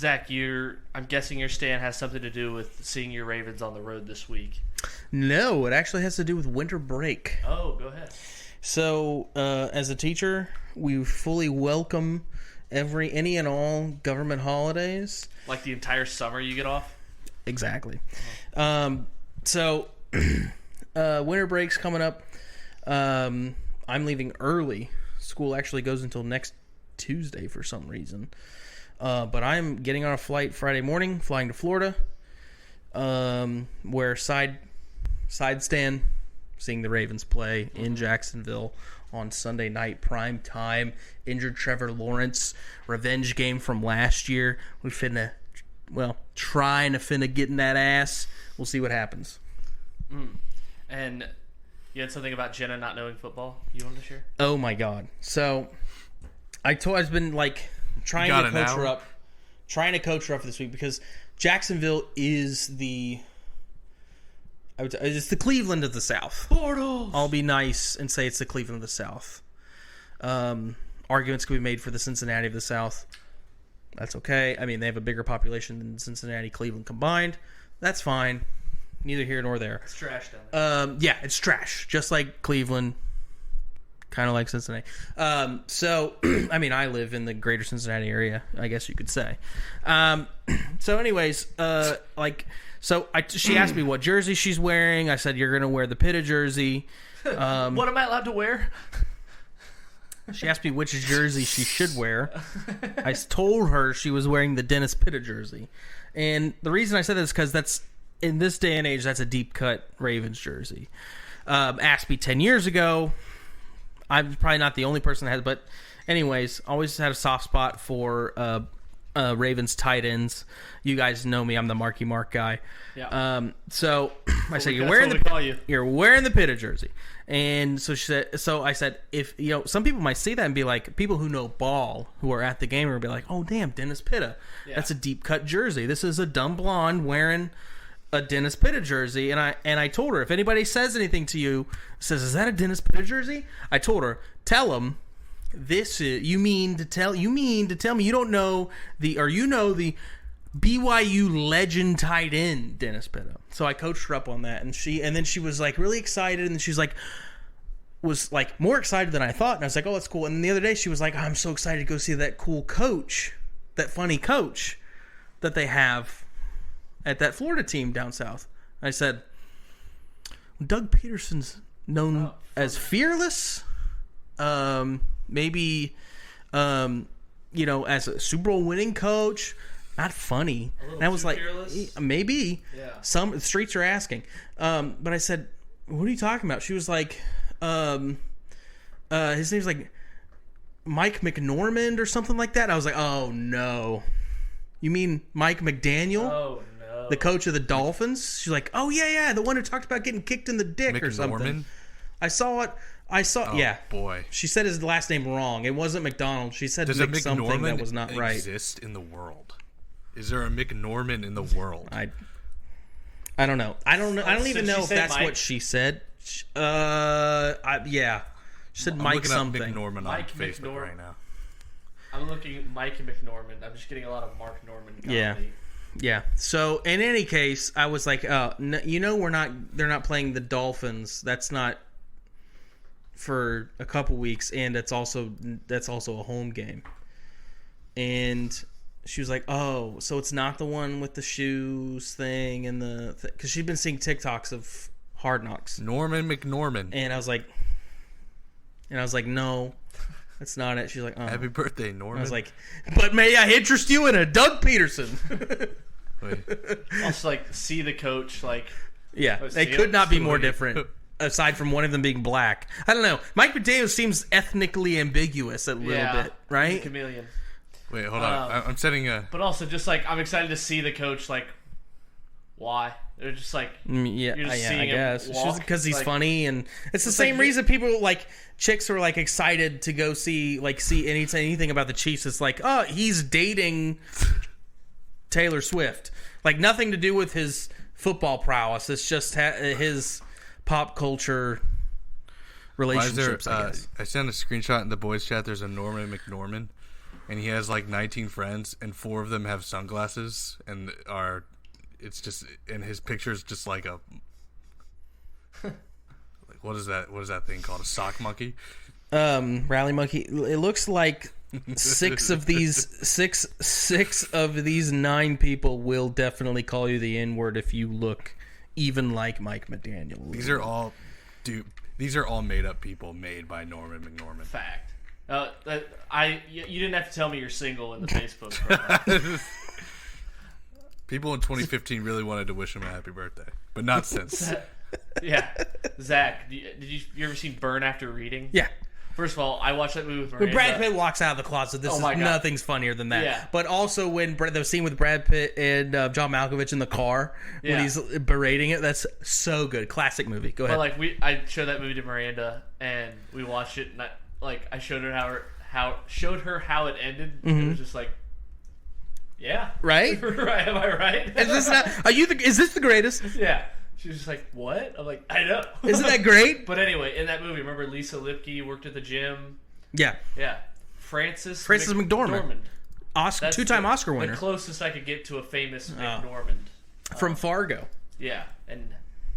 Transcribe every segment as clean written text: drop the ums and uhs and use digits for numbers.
Zach, I'm guessing your stand has something to do with seeing your Ravens on the road this week. No, it actually has to do with winter break. Oh, go ahead. So, as a teacher, we fully welcome any and all government holidays. Like the entire summer you get off? Exactly. So, winter break's coming up. I'm leaving early. School actually goes until next Tuesday for some reason. But I'm getting on a flight Friday morning, flying to Florida, where side stand, seeing the Ravens play in Jacksonville on Sunday night, prime time. Injured Trevor Lawrence, revenge game from last year. We trying to get in that ass. We'll see what happens. And you had something about Jenna not knowing football you wanted to share? Oh my God! So I've been trying to coach her up for this week because Jacksonville is it's the Cleveland of the South. Bortles! I'll be nice and say it's the Cleveland of the South. Arguments can be made for the Cincinnati of the South. That's okay. I mean, they have a bigger population than Cincinnati, Cleveland combined. That's fine. Neither here nor there. It's trash down there. Yeah, it's trash. Just like Cleveland. Kind of like Cincinnati. So, I mean, I live in the greater Cincinnati area, I guess you could say. So anyways, she asked me what jersey she's wearing. I said, you're going to wear the Pitta jersey. What am I allowed to wear? She asked me which jersey she should wear. I told her she was wearing the Dennis Pitta jersey. And the reason I said that is because in this day and age, that's a deep cut Ravens jersey. Asked me 10 years ago. I'm probably not the only person that has, but anyways, always had a soft spot for Ravens tight ends. You guys know me; I'm the Marky Mark guy. Yeah. So I said, you're wearing the Pitta jersey, and so she said. So I said, if some people might see that and be like, people who know ball who are at the game will be like, oh damn, Dennis Pitta, that's a deep cut jersey. This is a dumb blonde wearing a Dennis Pitta jersey, and I told her, if anybody says anything to you, says, is that a Dennis Pitta jersey? I told her, tell them you mean to tell me you don't know the BYU legend tight end Dennis Pitta. So I coached her up on that, and then she was really excited, and she's was more excited than I thought, and I was like, oh, that's cool. And then the other day she was like, I'm so excited to go see that cool coach, that funny coach that they have at that Florida team down south. I said, Doug Peterson's known as fearless, maybe, as a Super Bowl winning coach, not funny. And I was like, fearless? Maybe. Yeah. Some the streets are asking. But I said, what are you talking about? She was like, his name's Mike McNormand or something like that. I was like, oh no. You mean Mike McDaniel? Oh, no. The coach of the Dolphins? She's like, oh, yeah, the one who talked about getting kicked in the dick or something. I saw it. Yeah. Boy. She said his last name wrong. It wasn't McDonald. She said something that was not right. Does a McNorman exist in the world? Is there a McNorman in the world? I don't know. I don't even know if that's Mike? What she said. Yeah. She said Mike something. I'm looking up McNorman on Facebook right now. I'm looking at Mike and McNorman. I'm just getting a lot of Mark Norman comedy. Yeah. So in any case, I was like, they're not playing the Dolphins. That's not for a couple weeks, and that's also a home game. And she was like, oh, so it's not the one with the shoes thing and because she'd been seeing TikToks of Hard Knocks. Norman McNorman. And I was like, no. That's not it. She's like, oh. Happy birthday, Norman. I was like, but may I interest you in a Doug Peterson? Also, see the coach, yeah, they could not be more different, aside from one of them being black. I don't know. Mike McDaniel seems ethnically ambiguous a little bit, right? He's a chameleon. Wait, hold on. I'm setting a... But also, just, I'm excited to see the coach, why? They're just you're just seeing I guess. It's just because he's funny, and it's the same reason people chicks are excited to go see anything about the Chiefs. It's oh, he's dating Taylor Swift. Nothing to do with his football prowess. It's just his pop culture relationships. I guess. I sent a screenshot in the boys chat. There's a Norman McNorman. and he has like 19 friends, and 4 of them have sunglasses, and and his picture's just like a like what is that thing called, a sock monkey? Rally monkey. It looks like six of these 9 people will definitely call you the N-word if you look even like Mike McDaniel. These are all made up people made by Norman McNorman. Fact. You didn't have to tell me you're single in the Facebook profile. People in 2015 really wanted to wish him a happy birthday, but not since. Yeah. Zach, did you ever seen Burn After Reading? Yeah. First of all, I watched that movie with Miranda. When Brad Pitt walks out of the closet, nothing's funnier than that. Yeah. But also when the scene with Brad Pitt and John Malkovich in the car when he's berating it, that's so good. Classic movie. Go ahead. But I showed that movie to Miranda and we watched it, and I showed her how it ended. Mm-hmm. And it was just like, yeah, right? Right? Am I right? Is this not? Is this the greatest? Yeah. She was just like, what? I'm like, I know. Isn't that great? But anyway, in that movie, remember Lisa Lipke worked at the gym? Yeah. Yeah. Frances McDormand. Two-time Oscar winner. The closest I could get to a famous McDormand. From Fargo. Yeah. And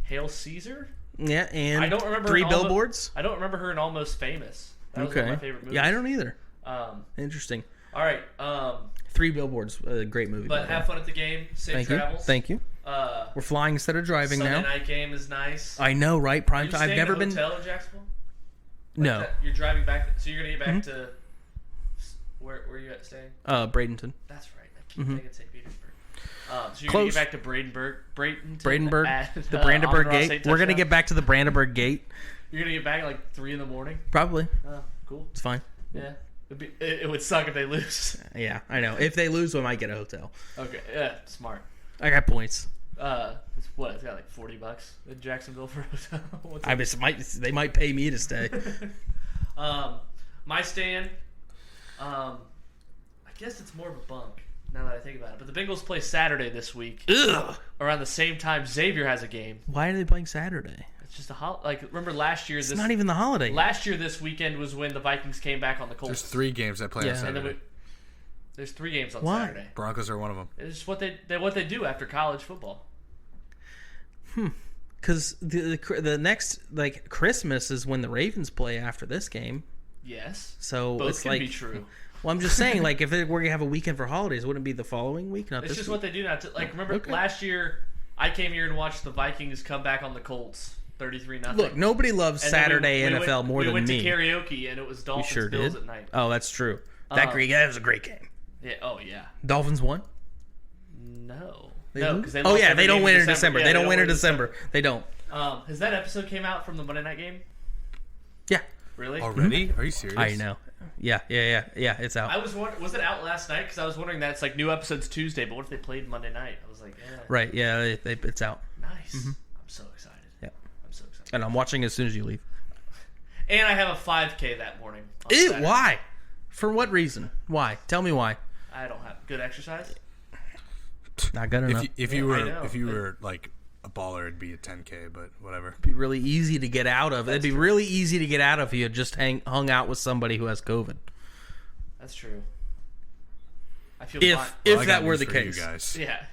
Hail Caesar? Yeah, and I don't remember 3 Billboards? I don't remember her in Almost Famous. That was one of my favorite movies. Yeah, I don't either. Interesting. Interesting. All right. 3 Billboards, a great movie. But have fun at the game. Safe travels. Thank you. We're flying instead of driving now. Sunday night game is nice. I know, right? Prime time. I've never been. Hotel in Jacksonville? No. You're driving back. So you're gonna get back to where are you at staying? Bradenton. That's right. I keep thinking St. Petersburg. So you're Close. gonna get back to Bradenburg. The Brandenburg Gate. We're gonna get back to the Brandenburg Gate. You're gonna get back at like 3 a.m. Probably. Oh, cool. It's fine. Yeah. It would suck if they lose. Yeah, I know. If they lose, we might get a hotel. Okay. Yeah. Smart. I got points. It's got like $40 in Jacksonville for a hotel. They might pay me to stay. My stand, I guess it's more of a bunk now that I think about it. But the Bengals play Saturday this week. Ugh. Around the same time Xavier has a game. Why are they playing Saturday? It's just remember last year? It's not even the holiday. Last year this weekend was when the Vikings came back on the Colts. There's 3 games that play on Saturday. There's 3 games on Saturday. Broncos are one of them. It's what they do after college football. Because the next Christmas is when the Ravens play after this game. Yes. So both it's can be true. Well, I'm just saying, if we're gonna have a weekend for holidays, wouldn't it be the following week? Not it's this just week? what they do now. Remember last year, I came here and watched the Vikings come back on the Colts, 33-0. Look, nobody loves Saturday NFL more than me. We went to karaoke and it was Dolphins Bills at night. Oh, that's true. That was a great game. Yeah. Oh yeah. Dolphins won? No. No, because they don't win in December. They don't win in December. They don't. Has that episode came out from the Monday night game? Yeah. Really? Already? Are you serious? I know. Yeah. It's out. I was wondering, was it out last night? Because I was wondering that's new episodes Tuesday, but what if they played Monday night? I was like, yeah. Right. Yeah. It's out. Nice. Mm-hmm. I'm so excited. Yeah. I'm so excited. And I'm watching as soon as you leave. And I have a 5K that morning. Ew, why? For what reason? Why? Tell me why. I don't have good exercise. Not good enough. If you were like a baller, it'd be a 10K, but whatever. It'd be really easy to get out of. It'd be really easy to get out of if you had just hung out with somebody who has COVID. That's true. I feel fine. If that were the case. You guys. Yeah.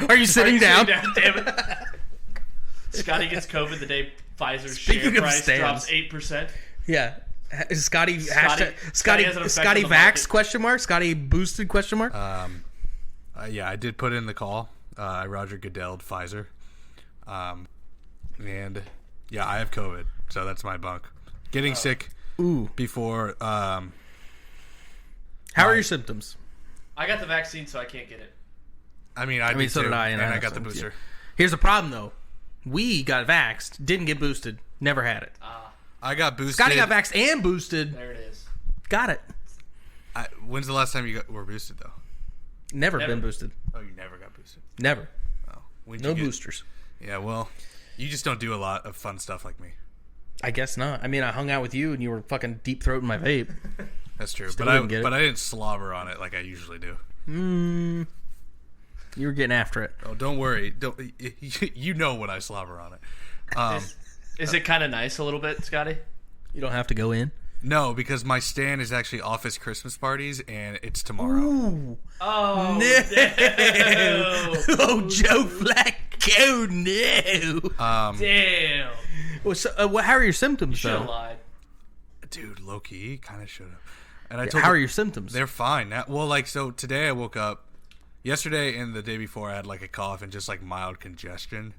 Are you sitting down? Damn it. Scotty gets COVID the day Pfizer's share price drops 8%. Yeah. Scotty Vaxxed question mark? Scotty boosted question mark? Yeah, I did put in the call. I Roger Goodell'd Pfizer. And yeah, I have COVID, so that's my bunk. Getting sick before How are your symptoms? I got the vaccine, so I can't get it. I mean, so did I, and I got the booster. Yeah. Here's the problem, though. We got vaxxed, didn't get boosted, never had it. I got boosted. Scotty got vaxxed and boosted. There it is. Got it. When's the last time you were boosted, though? Never been boosted. Oh, you never got boosted? Never. Oh, no boosters. Yeah, well, you just don't do a lot of fun stuff like me. I guess not. I mean, I hung out with you and you were fucking deep throating my vape. That's true. But I didn't slobber on it like I usually do. You were getting after it. Oh, don't worry. You know when I slobber on it. Is it kind of nice a little bit, Scotty? You don't have to go in. No, because my stand is actually office Christmas parties, and it's tomorrow. Ooh. Oh, no. Oh, Joe Flacco, no. Damn. Well, so, how are your symptoms, Should have though? lied. Dude, low-key, kind of should have. And I Yeah, told how her- are your symptoms? They're fine. Now, well, like, so today I woke up. Yesterday and the day before, I had, like, a cough and just, like, mild congestion.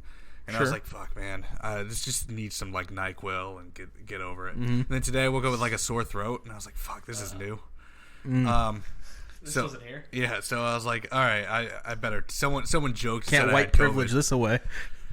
And I was Sure. like, fuck, man. This just needs some, like, NyQuil and get over it. And then today I woke up with, like, a sore throat. And I was like, fuck, this is new. This wasn't here. Yeah, so I was like, all right, I better. Someone joked. and Can't said I white had privilege COVID. this away.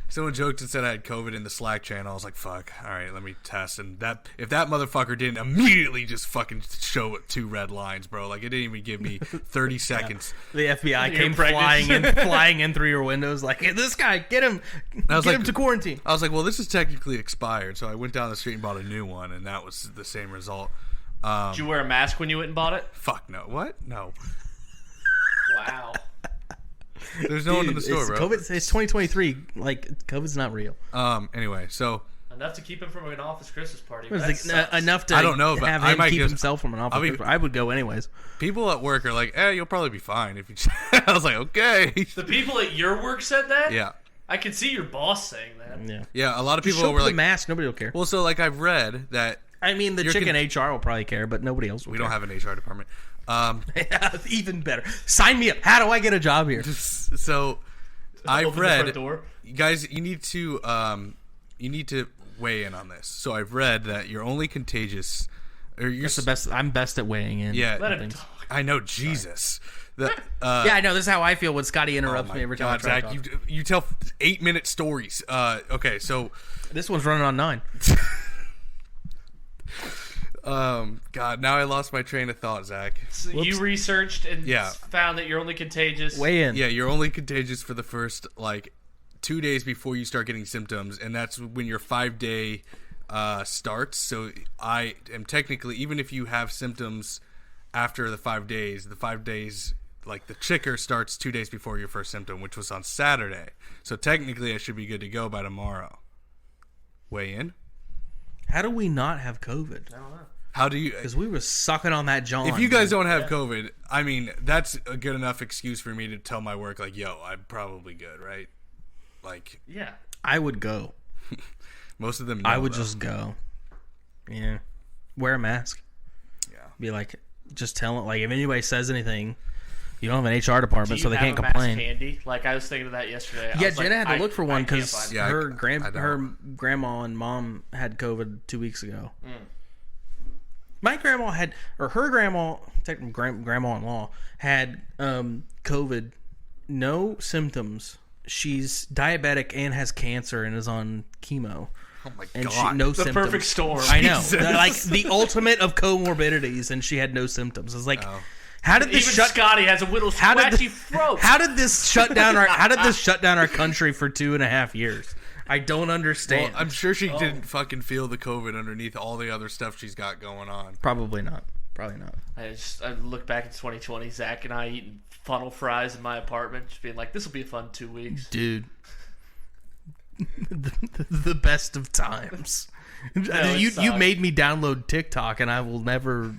Someone joked and said I had COVID in the Slack channel. I was like, fuck. All right, let me test. And that if that motherfucker didn't immediately just fucking show 2 red lines, bro. Like, it didn't even give me 30 seconds. The FBI You're came pregnant. flying in through your windows like, hey, this guy, get him was get like- him to quarantine. I was like, well, this is technically expired. So I went down the street and bought a new one, and that was the same result. Did you wear a mask when you went and bought it? Fuck no. What? No. Wow. There's no one in the store, it's bro. COVID, it's 2023. Like, COVID's not real. Anyway, so Enough to keep him from an office Christmas party. It's That like, sucks. enough to I don't know, but have I him might keep just- himself from an office. I'll be- I would go anyways. people at work are like, you'll probably be fine if you. I was like, okay. The people at your work said that? Yeah. I could see your boss saying that. Yeah. Yeah, a lot of Just people show up were with like, a mask. Nobody will care. well, so like I've read that I mean, the you're chicken HR will probably care, but nobody else will we don't have an HR department. Even better. Sign me up. How do I get a job here? So I've Open the front read, door. you guys, you need to weigh in on this. So I've read that you're only contagious, or you're That's the best. I'm best at weighing in. Yeah, Let him things. talk. I know, Jesus. Yeah, I know. This is how I feel when Scotty interrupts Oh me my every time I God, try to Zach, talk. you tell 8-minute stories. Okay, so This one's running on 9. God, now I lost my train of thought, Zach. So you researched and Yeah. found that you're only contagious. Weigh in. Yeah, you're only contagious for the first like 2 days before you start getting symptoms, and that's when your 5-day starts. So I am technically, even if you have symptoms after the 5 days, like the chicker starts 2 days before your first symptom, which was on Saturday. So technically, I should be good to go by tomorrow. Weigh in. How do we not have COVID? I don't know. How do you? Because we were sucking on that John. If you guys don't have COVID, I mean, that's a good enough excuse for me to tell my work, like, yo, I'm probably good, right? Like, Yeah. I would go. most of them. I know, would though. just go. Yeah. Wear a mask. Yeah. Be like, just tell it. Like, if anybody says anything, you don't have an HR department, so they have can't a mask complain. handy? Like, I was thinking of that yesterday. I Yeah, was Jenna like, had to look for one I can't because find Yeah, her I don't. her grandma and mom had COVID 2 weeks ago. Mm. My grandma had, or her grandma, technically grandma-in-law, had COVID, no symptoms. She's diabetic and has cancer and is on chemo. Oh my And God. no The symptoms. perfect storm. I know, Jesus. like the ultimate of comorbidities, and she had no symptoms. It's like, Oh. how did Even this shut? Scotty has a little How did scratchy the- throat. How did this shut down our? How did this shut down our country for 2.5 years? I don't Well, understand. I'm sure she didn't fucking feel the COVID underneath all the other stuff she's got going on. Probably not. Probably not. I look back at 2020, Zach and I eating funnel fries in my apartment, just being like, this will be a fun 2 weeks. Dude. the best of times. it you sucked. made me download TikTok, and I will never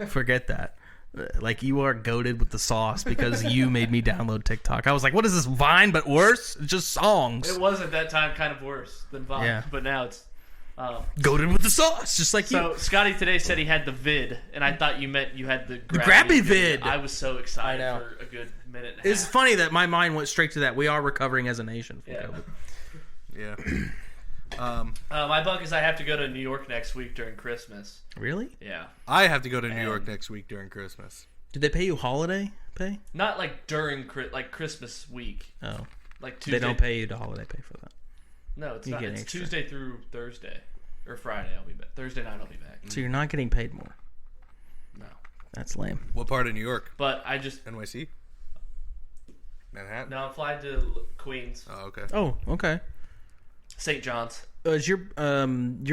forget that. Like, you are goated with the sauce because you made me download TikTok. I was like, what is this, Vine but worse? It's just songs. It was at that time kind of worse than Vine, Yeah. but now it's... Goated with the sauce, just like you. So Scotty today said he had the vid, and I thought you meant you had the Grabby vid. I was so excited I know. for a good minute and a It's half. funny that my mind went straight to that. We are recovering as a nation from Yeah. COVID. Yeah. My bug is I have to go to New York next week during Christmas. Really? Yeah. I have to go to New York next week during Christmas. Did they pay you holiday pay? Not like during like Christmas week. Oh. Like Tuesday. They don't pay you the holiday pay for that. No, it's You not. get It's extra. Tuesday through Thursday. Or Friday I'll be back. Thursday night I'll be back. So you're not getting paid more. No. That's lame. What part of New York? But I just... NYC? Manhattan? No, I'm flying to Queens. Oh, okay. Oh, okay. St. John's. Does your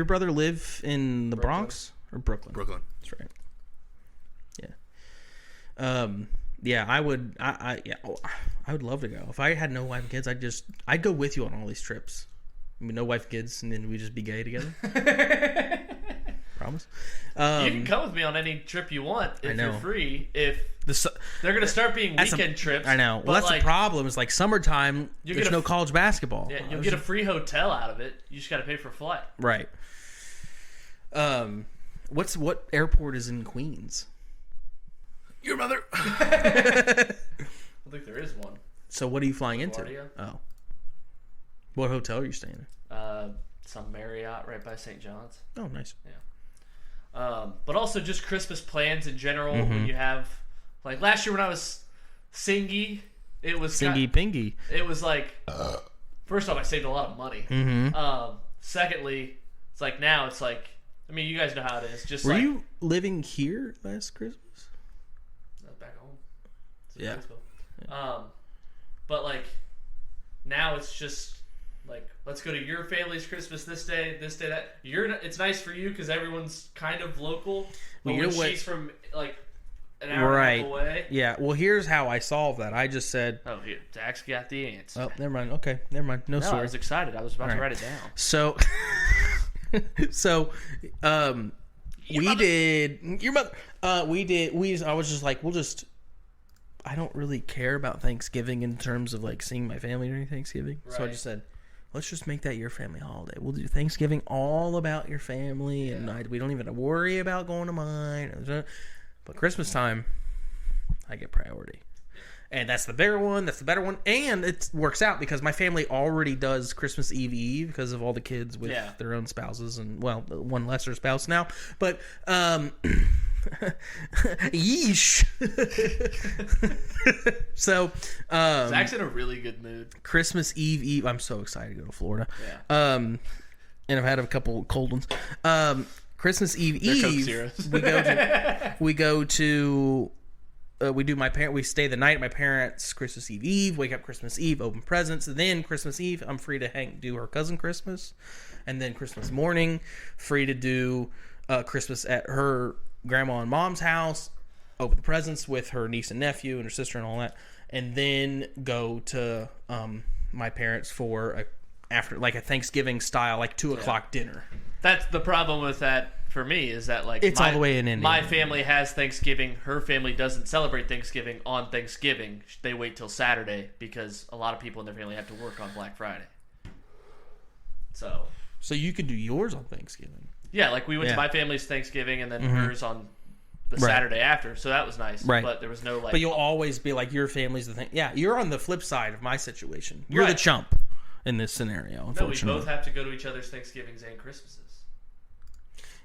brother live in the Bronx or Brooklyn? Brooklyn. That's right. Yeah. Yeah, I would. I would love to go. If I had no wife and kids, I'd go with you on all these trips. I mean, no wife, kids, and then we just be gay together. promise. You can come with me on any trip you want if you're free. If they're going to start being weekend trips. I know. Well, that's the problem. Is like summertime, there's no college basketball. Yeah, you'll get a free hotel out of it. You just got to pay for a flight. Right. What airport is in Queens? Your mother. I think there is one. So what are you flying into? Oh. What hotel are you staying in? Some Marriott right by St. John's. Oh, nice. Yeah. But also just Christmas plans in general. When you have, like last year when I was singy, it was pingy. It was like, first off, I saved a lot of money. Secondly, it's like now it's like, I mean, you guys know how it is. Just were you living here last Christmas? Back home. Yeah. But like now it's just like, let's go to your family's Christmas this day, that. It's nice for you because everyone's kind of local. But when she's from like an hour and a half away. Yeah. Well, here's how I solved that. I just said, "Oh, here, Zach's got the answer." Oh, never mind. Okay, never mind. No, story. I was excited. I was about to write it down. So, we did. Your mother. We did. I was just like, we'll just. I don't really care about Thanksgiving in terms of like seeing my family during Thanksgiving. Right. So I just said, let's just make that your family holiday. We'll do Thanksgiving all about your family, and we don't even worry about going to mine. But Christmas time, I get priority. And that's the bigger one. That's the better one. And it works out because my family already does Christmas Eve because of all the kids with their own spouses and, well, one lesser spouse now. But, yeesh. So, Zach's in a really good mood. Christmas Eve. I'm so excited to go to Florida. Yeah. And I've had a couple cold ones. Christmas Eve, we do my parent. We stay the night at my parents' Christmas Eve. Wake up Christmas Eve, open presents. Then Christmas Eve, I'm free to do her cousin Christmas, and then Christmas morning, free to do Christmas at her grandma and mom's house, open the presents with her niece and nephew and her sister and all that, and then go to my parents for after a Thanksgiving style 2:00 dinner. That's the problem with that for me is that it's all the way in India. My family has Thanksgiving. Her family doesn't celebrate Thanksgiving on Thanksgiving. They wait till Saturday because a lot of people in their family have to work on Black Friday. So you can do yours on Thanksgiving. Yeah, we went to my family's Thanksgiving and then hers on the Saturday after. So that was nice. Right. But there was no But you'll always be your family's the thing. Yeah, you're on the flip side of my situation. You're the chump in this scenario. Unfortunately, no, we both have to go to each other's Thanksgivings and Christmases.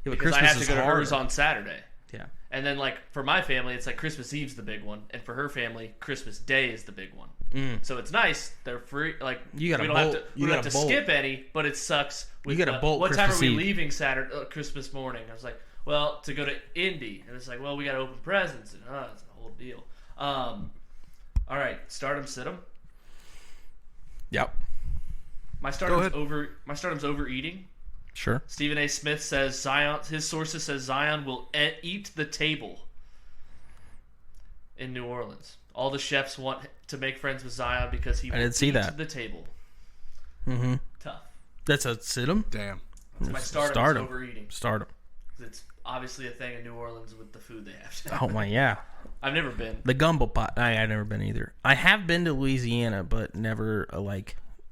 Yeah, because Christmas I have to go to hers on Saturday. Yeah. And then for my family, it's Christmas Eve's the big one, and for her family, Christmas Day is the big one. So it's nice. They're free. We don't have to skip any, but it sucks. You got to bolt. What Christmas time are we Eve. leaving Saturday? Christmas morning. I was like, well, to go to Indy, and it's we got to open presents, and it's a whole deal. All right, start 'em, sit 'em. Yep. My stardom's overeating. Sure. Stephen A. Smith says his sources says Zion will eat the table in New Orleans. All the chefs want to make friends with Zion because he will eat the table. Mm-hmm. Tough. That's a sit-em? Damn. That's my stardom. Overeating. Stardom. It's obviously a thing in New Orleans with the food they have. Oh my, yeah. I've never been. The gumbo pot. I've never been either. I have been to Louisiana, but never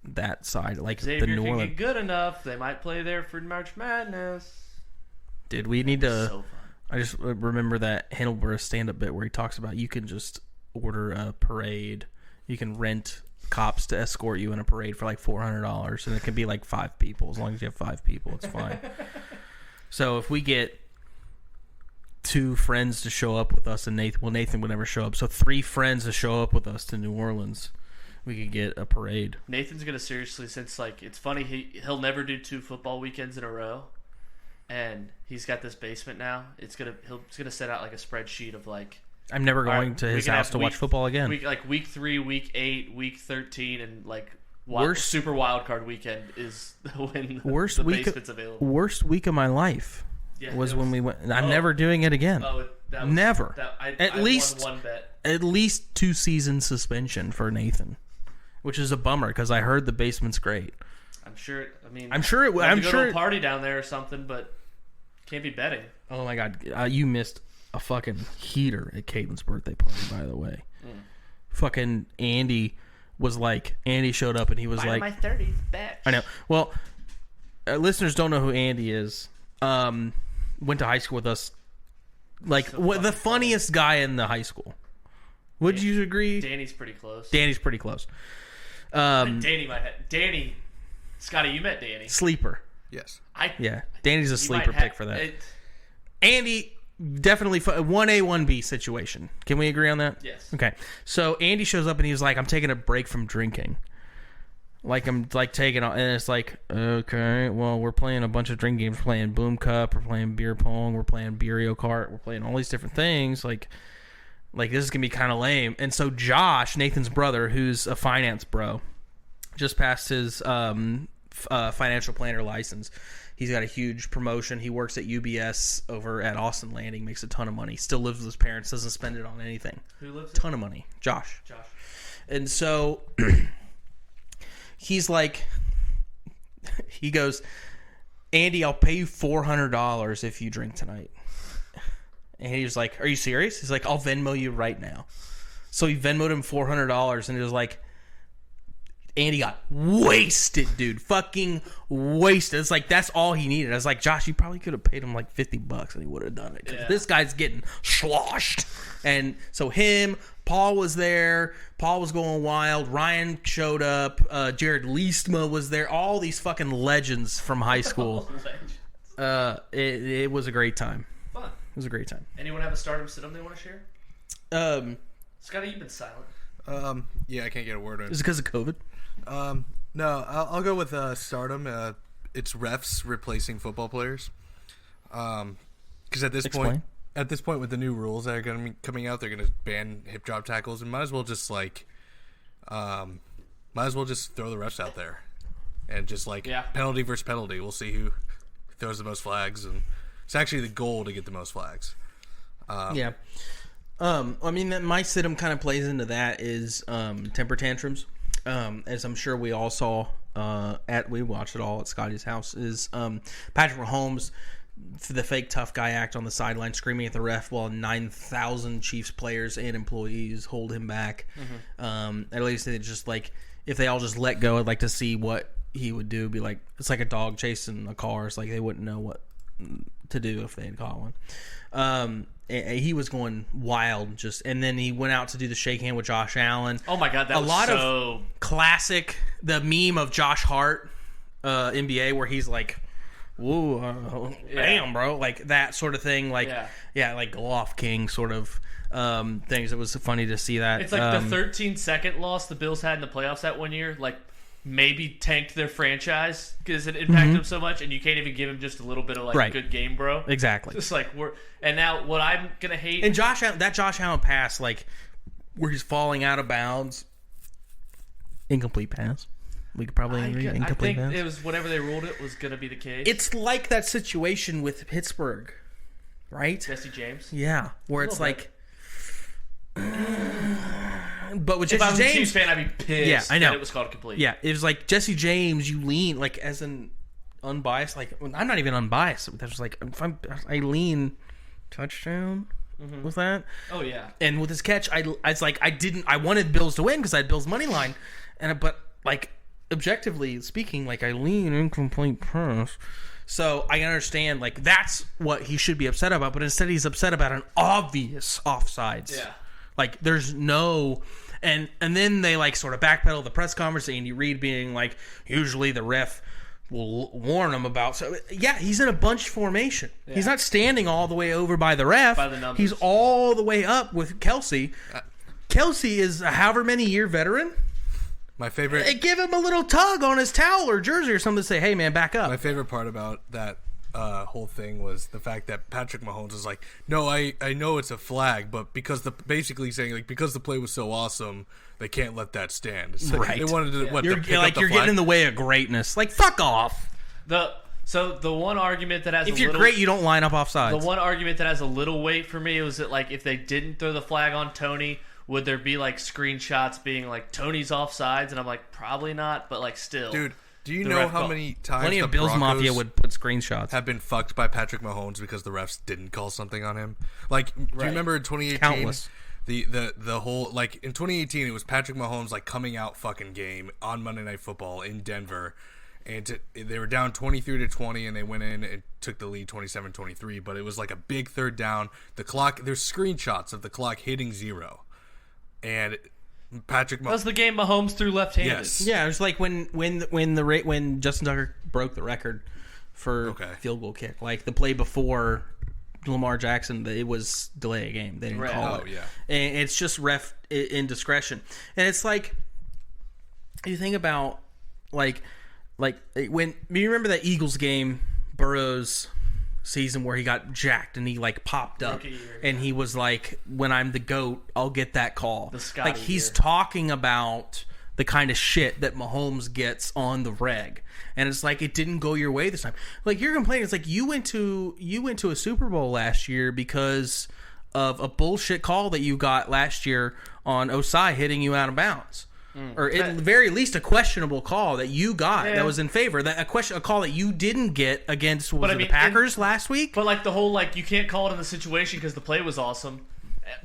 that side, Xavier, the New Orleans. If you get good enough, they might play there for March Madness. Did we need to? So fun. I just remember that Hannibal stand-up bit where he talks about you can just order a parade. You can rent cops to escort you in a parade for $400, and it can be 5 people. As long as you have 5 people, it's fine. So if we get 2 friends to show up with us, and Nathan would never show up. So 3 friends to show up with us to New Orleans. We could get a parade. Nathan's gonna seriously, since it's funny, he'll never do 2 football weekends in a row, and he's got this basement now. He's gonna set out a spreadsheet of I'm never going to his house to watch football again. Week 3, week 8, week 13, and super wild card weekend is when the basement's available. Worst week of my life was when we went. I'm never doing it again. Never. At least won one bet. At least 2 season suspension for Nathan. Which is a bummer because I heard the basement's great. I'm sure. I'm sure it. I'm go sure to a party down there or something, but Can't be betting. Oh my God, you missed a fucking heater at Caitlin's birthday party, by the way. Fucking Andy showed up and he was my 30s, bitch. I know. Well, listeners don't know who Andy is. Went to high school with us. Like, the funniest guy in the high school. Would you agree? Danny's pretty close. Danny, Scotty, you met Danny. Sleeper. Yes. Yeah, Danny's a sleeper pick for that. Andy, definitely 1A, 1B situation. Can we agree on that? Yes. Okay. So Andy shows up and he was like, I'm taking a break from drinking. Like, I'm like taking, and it's like, okay, well, we're playing a bunch of drink games. We're playing Boom Cup. We're playing beer pong. We're playing Beerio Kart. We're playing all these different things. Like this is going to be kind of lame. And so Josh, Nathan's brother, who's a finance bro, just passed his financial planner license. He's got a huge promotion. He works at UBS over at Austin Landing, makes a ton of money, still lives with his parents, doesn't spend it on anything. Who lives there? Ton of money. Josh. And so he's like, he goes, Andy, I'll pay you $400 if you drink tonight. And he was like, are you serious? He's like, I'll Venmo you right now. So he Venmoed him $400 and he was like, Andy got wasted, dude. Fucking wasted. It's like, that's all he needed. I was like, Josh, you probably could have paid him like $50 and he would have done it. Yeah. This guy's getting sloshed. And so Paul was there. Paul was going wild. Ryan showed up. Jared Leestma was there. All these fucking legends from high school. It was a great time. Fun. It was a great time. Anyone have a stardom sit-em they want to share? Scotty, you've been silent. Yeah, I can't get a word in. Is it because of COVID? No, I'll go with stardom. It's refs replacing football players. Because at this point with the new rules that are going to be coming out, they're going to ban hip drop tackles, and might as well just throw the refs out there, and just penalty versus penalty. We'll see who throws the most flags, and it's actually the goal to get the most flags. Yeah. I mean, my sit-em kind of plays into that is temper tantrums. As I'm sure we all saw we watched it all at Scotty's house, is Patrick Mahomes, the fake tough guy act on the sideline, screaming at the ref while 9,000 Chiefs players and employees hold him back. At least they just if they all just let go, I'd like to see what he would do. Be like, it's like a dog chasing a car. It's like they wouldn't know what to do if they had caught one. He was going wild, and then he went out to do the shake hand with Josh Allen. Oh my God, that was of classic. The meme of Josh Hart, NBA, where he's like, "Whoa, damn, bro!" Like that sort of thing. Like go off king sort of things. It was funny to see that. It's like the 13-second loss the Bills had in the playoffs that one year. Like, maybe tanked their franchise because it impacted them so much, and you can't even give him just a little bit of good game, bro. Exactly. Just and now what I'm gonna hate, and Josh Allen pass, where he's falling out of bounds, incomplete pass. We could probably agree. Incomplete pass. It was whatever they ruled it was gonna be the case. It's like that situation with Pittsburgh, right? Jesse James. Yeah, where it's like. But with Jesse James, if I was James, a Chiefs fan, I'd be pissed. Yeah, I know. That it was called complete. Yeah, it was like Jesse James. You lean as an unbiased. I'm not even unbiased. That was I lean touchdown with that. Oh yeah. And with his catch, I wanted Bills to win because I had Bills money line, but objectively speaking, I lean incomplete pass. So I understand that's what he should be upset about, but instead he's upset about an obvious offsides. Yeah. There's no, and then they sort of backpedal the press conference. Andy Reid being usually the ref will warn him about. So yeah, he's in a bunch formation. Yeah. He's not standing all the way over by the ref. By the numbers. He's all the way up with Kelsey. Kelsey is a however many year veteran. My favorite. They give him a little tug on his towel or jersey or something to say, "Hey man, back up." My favorite part about that whole thing was the fact that Patrick Mahomes was like, "No, I know it's a flag, but because basically saying because the play was so awesome, they can't let that stand." It's right? They wanted to you're getting in the way of greatness. Fuck off. So the one argument that has if you're great, you don't line up offsides. The one argument that has a little weight for me was that if they didn't throw the flag on Tony, would there be screenshots being Tony's offsides? And I'm probably not, but still, dude. Do you know how many times plenty the of Bills Broncos Mafia would put screenshots have been fucked by Patrick Mahomes because the refs didn't call something on him? Like, do you remember in 2018? Countless. The whole, like, in 2018, it was Patrick Mahomes, like, coming out fucking game on Monday Night Football in Denver, and they were down 23-20, and they went in and took the lead 27-23, but it was like a big third down. The clock, there's screenshots of the clock hitting 0, and Patrick Mahomes. That was the game Mahomes threw left-handed. Yes. Yeah, it was like when Justin Tucker broke the record for field goal kick. Like the play before Lamar Jackson, it was delay a game. They didn't call it. Yeah. And it's just ref indiscretion. And it's like you think about like when you remember that Eagles game, Burrow's season where he got jacked and he like popped up and he was like, when I'm the GOAT, I'll get that call. The Scotty like he's talking about the kind of shit that Mahomes gets on the reg. And it's like, it didn't go your way this time. Like you're complaining. It's like you went to a Super Bowl last year because of a bullshit call that you got last year on Osai hitting you out of bounds. Or at the very least, a questionable call that you got that was in favor. That a call that you didn't get against the Packers last week. But like the whole you can't call it in the situation because the play was awesome.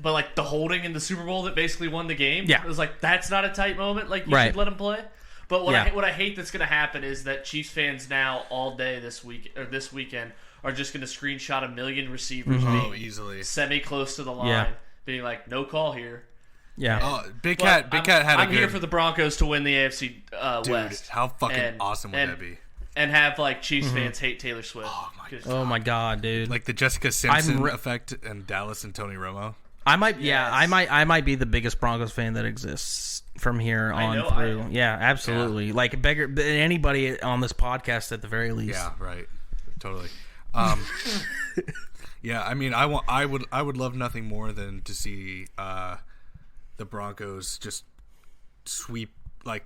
But like the holding in the Super Bowl that basically won the game. Yeah. It was like that's not a tight moment. Like you should let him play. But what I hate that's going to happen is that Chiefs fans now all day this weekend are just going to screenshot a million receivers being easily semi close to the line, being like no call here. Yeah. Big Cat had I'm here for the Broncos to win the AFC West. How fucking awesome would that be? And have like Chiefs fans hate Taylor Swift. Oh my god, dude! Like the Jessica Simpson effect in Dallas and Tony Romo. I might be the biggest Broncos fan that exists from here on through. Yeah, absolutely. Yeah. Like bigger than anybody on this podcast at the very least. Yeah, right. Totally. Yeah, I mean, I would love nothing more than to see the Broncos just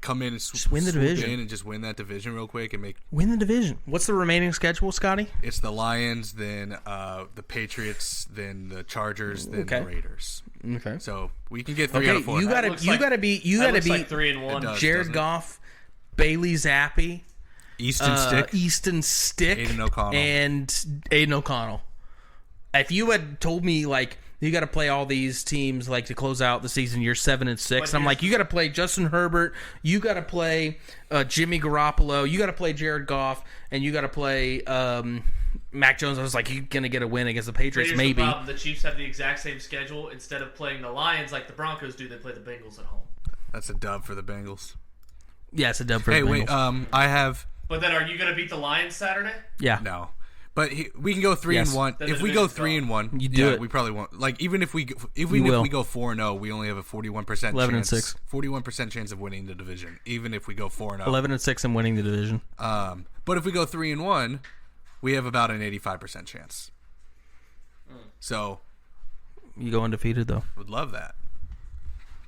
come in and win the division and just win that division real quick and win the division. What's the remaining schedule, Scotty? It's the Lions, then the Patriots, then the Chargers, then the Raiders. Okay, so we can get 3 out of 4. You gotta beat 3-1. Jared Goff, Bailey Zappi, Easton Stick, Aiden O'Connell. If you had told me like you got to play all these teams like to close out the season, you're 7-6. I'm like, you got to play Justin Herbert, you got to play Jimmy Garoppolo, you got to play Jared Goff, and you got to play Mac Jones. I was like, you're gonna get a win against the Patriots, Here's maybe. The problem. The Chiefs have the exact same schedule. Instead of playing the Lions like the Broncos do, they play the Bengals at home. That's a dub for the Bengals. Yeah, it's a dub for the Bengals. Hey, wait, I have. But then, are you gonna beat the Lions Saturday? Yeah. No. But we can go 3-1. If we go 3-1, you do it. We probably won't. Like even if we go 4-0, we only have a 41% 11-6. 41% chance of winning the division. Even if we go 4-0, 11-6 and winning the division. But if we go 3-1, we have about an 85% chance. So you go undefeated though. Would love that.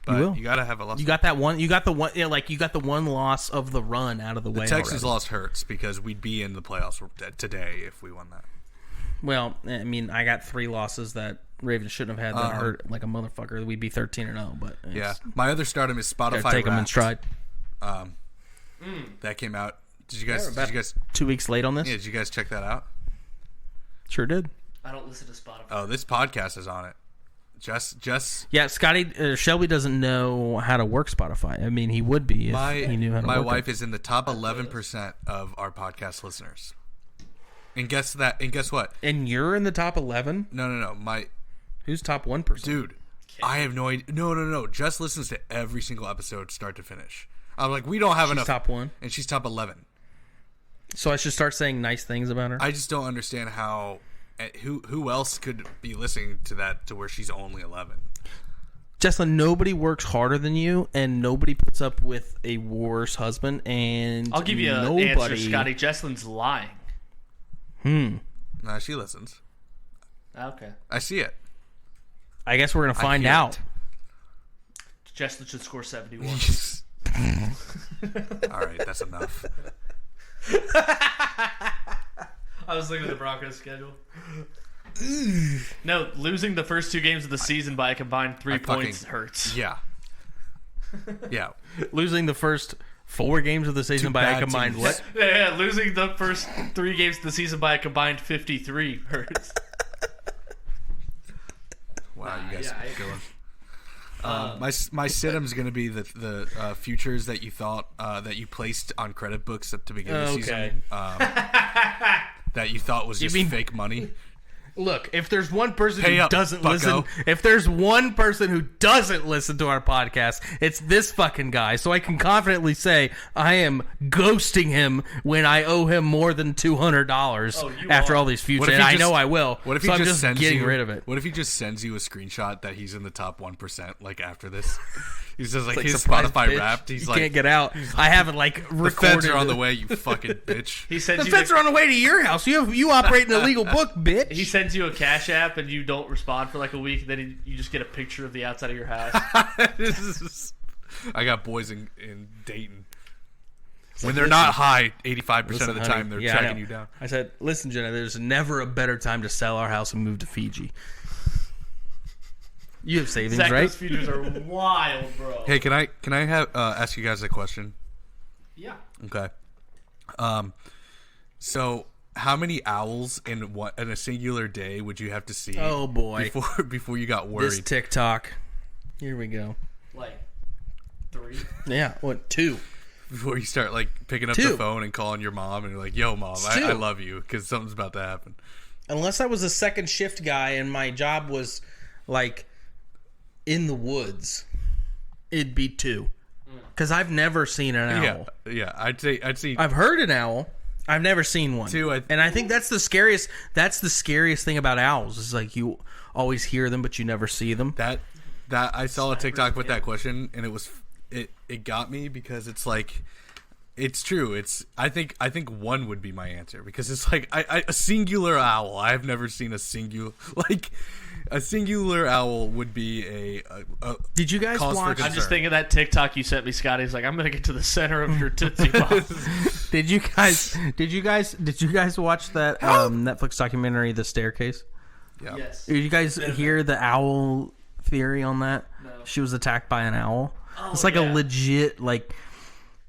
But you will. You gotta have a loss. You got that one. You got the one. Yeah, like you got the one loss of the run out of the way. The Texas already. loss hurts because we'd be in the playoffs today if we won that. Well, I mean, I got 3 losses that Ravens shouldn't have had that hurt like a motherfucker. We'd be 13-0. But yeah, my other stardom is Spotify. Gotta take them in stride. That came out. Did you guys? 2 weeks late on this. Yeah, did you guys check that out? Sure did. I don't listen to Spotify. Oh, this podcast is on it. Just yeah, Scotty Shelby doesn't know how to work Spotify. I mean, he would be if he knew how to work it. My wife is in the top 11% of our podcast listeners. And guess what? And you're in the top 11? No. Who's top 1%? Dude, I have no idea. No. Just listens to every single episode start to finish. I'm like, we don't have enough. She's top 1? And she's top 11. So I should start saying nice things about her? I just don't understand how... Who else could be listening to that to where she's only 11? Jesslyn, nobody works harder than you, and nobody puts up with a worse husband. And I'll give you an answer, Scotty. Jesslyn's lying. Nah, she listens. Okay. I see it. I guess we're gonna find out. Jesslyn should score 71. All right, that's enough. I was looking at the Broncos schedule. No, losing the first 2 games of the season by a combined 3 points hurts. Yeah. Yeah. Losing the first 4 games of the season by a combined what? Yeah, losing the first 3 games of the season by a combined 53 hurts. Wow, you guys are going. My situm's going to be the futures that you thought that you placed on credit books at the beginning of the season. That you thought was just fake money. Look, if there's one person who doesn't listen, if there's one person who doesn't listen to our podcast, it's this fucking guy. So I can confidently say I am ghosting him when I owe him more than $200 after all these futures. And I know I will. What if he so I'm just just getting rid of it. What if he just sends you a screenshot that he's in the top 1%? Like after this, he says like his Spotify Wrapped. He's you like, can't get out. I haven't recorded. The feds are on the way. You fucking bitch. He sends the feds are on the way to your house. You operate an illegal book, bitch. He sends you a Cash App and you don't respond for like a week. And then you just get a picture of the outside of your house. I got boys in Dayton. When they're not high, 85% of the time they're tracking you down. I said, listen, Jenna, there's never a better time to sell our house and move to Fiji. You have savings, Zach, right? Those futures are wild, bro. Hey, can I ask you guys a question? Yeah. Okay. So how many owls in a singular day would you have to see? Oh boy! Before you got worried. This TikTok. Here we go. Like 3. Yeah. What? 2. Before you start like picking up the phone and calling your mom and you're like, "Yo, mom, I love you," because something's about to happen. Unless I was a second shift guy and my job was like in the woods, it'd be 2. Because I've never seen an owl. Yeah. I'd see. I've heard an owl. I've never seen one. 2. And I think that's the scariest. That's the scariest thing about owls. Is like you always hear them, but you never see them. That I saw a TikTok with that question, and it got me because it's like. It's true. I think 1 would be my answer because it's like a singular owl. I've never seen a singular owl would be a Did you guys watch? I'm just thinking of that TikTok you sent me, Scotty. He's like, I'm gonna get to the center of your Tootsie Pop. Did you guys watch that Netflix documentary, The Staircase? Yeah. Yes. Did you guys hear the owl theory on that? No. She was attacked by an owl. Oh, it's like a legit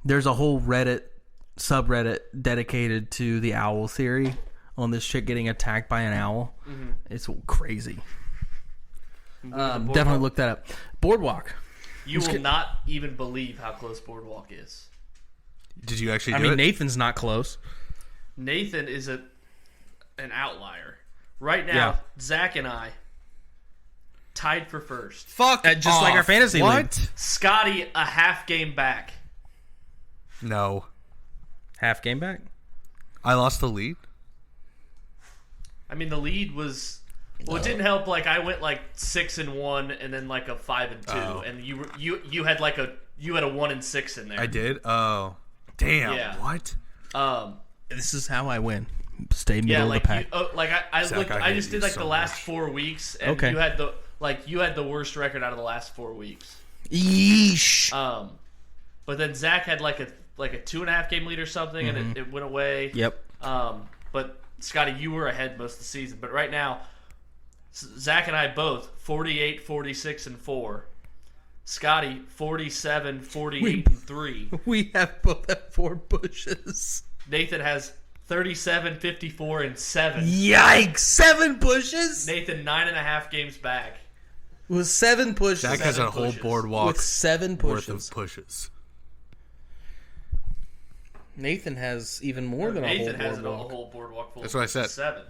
There's a whole subreddit dedicated to the owl theory on this chick getting attacked by an owl. Mm-hmm. It's crazy. Definitely look that up. Boardwalk. You will not even believe how close Boardwalk is. Did you actually? I mean, Nathan's not close. Nathan is an outlier. Right now, Zach and I tied for first. Fuck, just like our fantasy league. Scotty a half game back. No. Half game back? I lost the lead? I mean, the lead was... Well, it didn't help. I went 6-1 and then a 5-2. And you had you had a 1-6 in there. I did? Oh. Damn. Yeah. What? This is how I win. Stay middle of the pack. I just did the last 4 weeks, and you had the worst record out of the last 4 weeks. Yeesh. But then Zach had like a 2.5 game lead or something, and it went away. Yep. But Scotty, you were ahead most of the season. But right now, Zach and I both 48, 46, and 4. Scotty 47, 48, and 3. We have both at 4 pushes. Nathan has 37, 54, and 7. Yikes! 7 pushes. Nathan 9.5 games back. With 7 pushes. Zach has a whole boardwalk with 7 pushes. Worth of pushes. Nathan has even more than a whole boardwalk. Nathan has a whole boardwalk full. That's what I said. 7.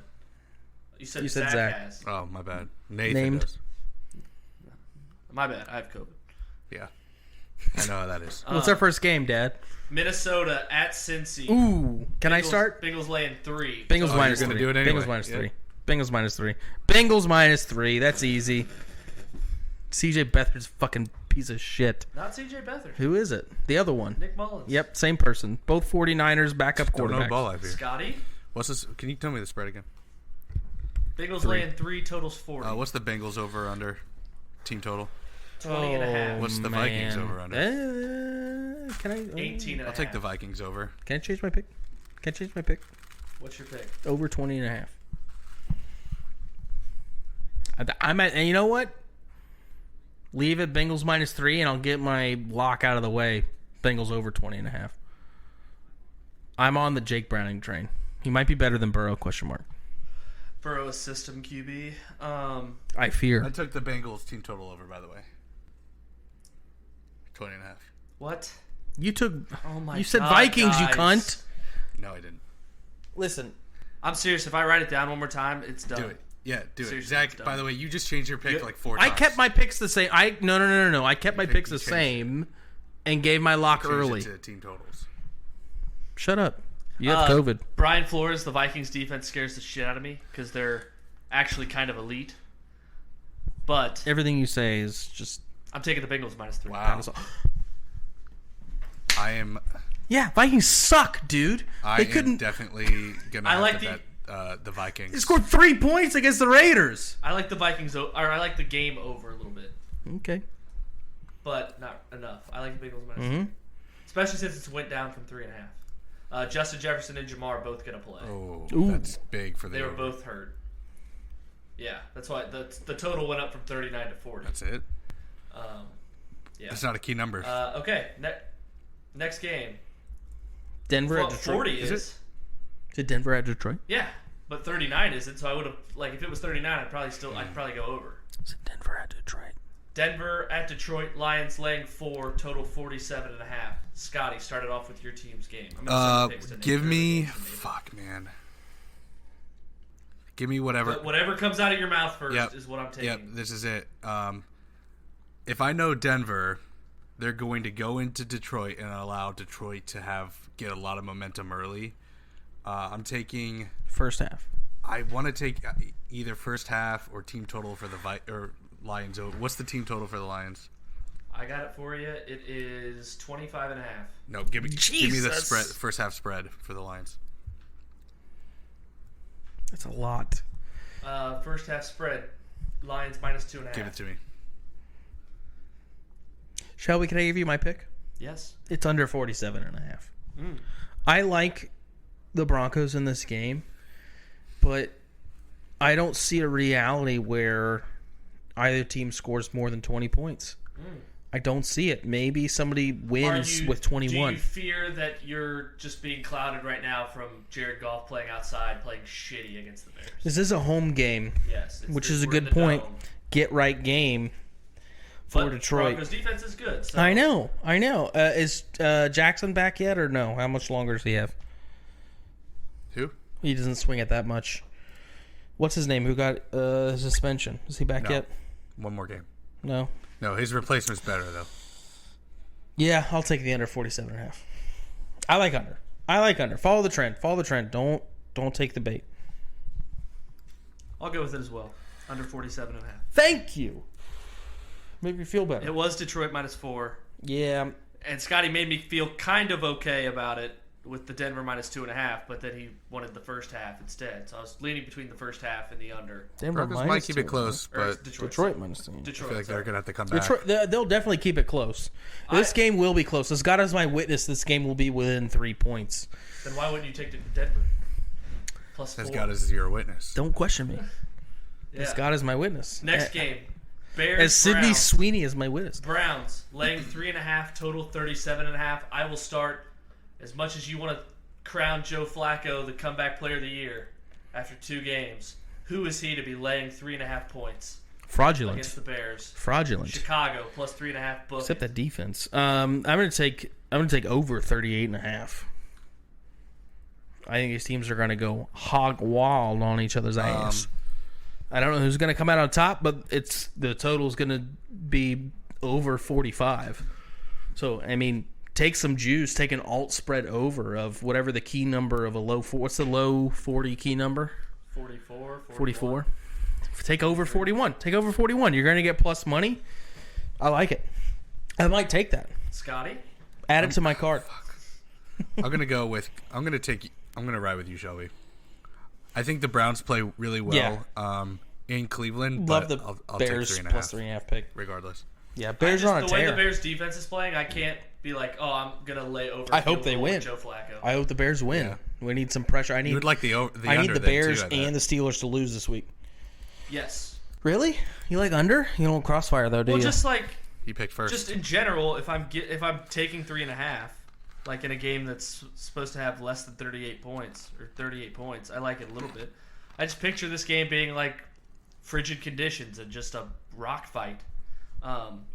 You said Zach has. Oh, my bad. Nathan does. My bad. I have COVID. Yeah. I know how that is. What's our first game, Dad? Minnesota at Cincy. Ooh. Can I start? Bengals laying 3. Bengals minus 3. Do it anyway. Bengals minus 3. Bengals minus 3. Bengals minus 3. That's easy. CJ Beathard's fucking piece of shit. Not CJ Beathard. Who is it? The other one. Nick Mullins. Yep, same person. Both 49ers backup Don't know quarterbacks. ball out here. Scotty? What's this? Can you tell me the spread again? Bengals laying 3, totals 40. What's the Bengals over under team total? 20.5. What's the Vikings over under? Can I? 18.5. I'll take the Vikings over. Can I change my pick? What's your pick? Over 20.5. I'm at, and you know what? Leave it Bengals minus 3, and I'll get my lock out of the way. Bengals over 20.5. I'm on the Jake Browning train. He might be better than Burrow, ? Burrow is system QB. I fear. I took the Bengals team total over, by the way. 20.5. What? You took... Oh my God, you said Vikings, guys. you cunt. No, I didn't. Listen. I'm serious. If I write it down one more time, it's done. Do it. Yeah, do Seriously, it. Zach, by the way, you just changed your pick like 4 I times. kept my picks the same. No. I kept my picks the same and gave my lock early. To team totals. Shut up. You have COVID. Brian Flores, the Vikings defense scares the shit out of me because they're actually kind of elite. But Everything you say is just... I'm taking the Bengals -3. Wow. I am... Yeah, Vikings suck, dude. I am definitely going to have to bet the Vikings. They scored 3 points against the Raiders. I like the Vikings, or I like the game over a little bit. Okay. But not enough. I like the Bengals -3. Especially since it's went down from 3.5. Justin Jefferson and Jamar are both going to play. Oh, Ooh. that's big for the They were over. both hurt. Yeah, that's why the total went up from 39 to 40. That's it? Yeah. That's not a key number. Okay, next game. Denver at Detroit. 40 Is is. Is it Denver at Detroit? Yeah, but 39 isn't. So I would have if it was 39, I'd probably go over. Is it Denver at Detroit? Denver at Detroit. Lions laying 4. Total 47.5. Scotty, started off with your team's game. I'm gonna send you picks to give name me... every game. Fuck, man. Give me whatever... But whatever comes out of your mouth first Yep. is what I'm taking. Yep, this is it. If I know Denver, they're going to go into Detroit and allow Detroit to get a lot of momentum early. I'm taking... First half. I want to take either first half or team total for the Lions. What's the team total for the Lions? I got it for you. It is 25.5. No, give me the Jesus. spread, first half spread for the Lions. That's a lot. First half spread. Lions -2.5. Give it to me. Shelby, can I give you my pick? Yes. It's under 47.5. I like the Broncos in this game, but I don't see a reality where either team scores more than 20 points. I don't see it. Maybe somebody wins with 21. Do you fear that you're just being clouded right now from Jared Goff playing outside, playing shitty against the Bears? This is a home game, Yes. which is a we're in good the point. dome. Get right game for But Detroit. Broncos defense is good. So I know. Is Jackson back yet or no? How much longer does he have? Who? He doesn't swing it that much. What's his name? Who got suspension? Is he back No. yet? One more game. No. No, his replacement's better, though. Yeah, I'll take the under 47.5. I like under. Follow the trend. Don't take the bait. I'll go with it as well. Under 47.5. Thank you. Make me feel better. It was Detroit -4. Yeah. And Scotty made me feel kind of okay about it with the Denver -2.5, but then he wanted the first half instead. So I was leaning between the first half and the under. Denver Broncos might keep it close, Or but Detroit -2. I Detroit. feel like sorry. they're going to have to come back. Detroit, they'll definitely keep it close. This game will be close. As God is my witness, this game will be within 3 points. Then why wouldn't you take Denver? +4. As God is your witness. Don't question me. Yeah. As God is my witness. Next game. Bears. As Sidney Browns. Sweeney is my witness. Browns laying 3.5, total 37.5. I will start. As much as you want to crown Joe Flacco the comeback player of the year after 2 games, who is he to be laying 3.5 points Fraudulent. against the Bears? Fraudulent. Chicago +3.5. Book. Except that defense. I'm gonna take over 38.5. I think these teams are gonna go hog wild on each other's ass. I don't know who's gonna come out on top, but the total's gonna be over 45. So I mean, take some juice, take an alt spread over of whatever the key number of a low. What's the low 40 key number? 44. 44. Take over 41. Take over 41. You're gonna get plus money. I like it. I might take that. Scotty? Add it to my card. I'm going to ride with you, Shelby. I think the Browns play really well in Cleveland. Love but the I'll Bears take 3.5 +3.5 pick. regardless. Yeah, Bears are on a The way tear. the Bears defense is playing, I can't be like, oh, I'm going to lay over. I hope field they goal win. with Joe Flacco. I hope the Bears win. Yeah. We need some pressure. You would like the I under need the then, Bears too, I bet. and the Steelers to lose this week. Yes. Really? You like under? You don't crossfire though, do Well, you? just like He picked first. Just in general, if I'm taking 3.5, like in a game that's supposed to have less than 38 points, I like it a little bit. I just picture this game being like frigid conditions and just a rock fight.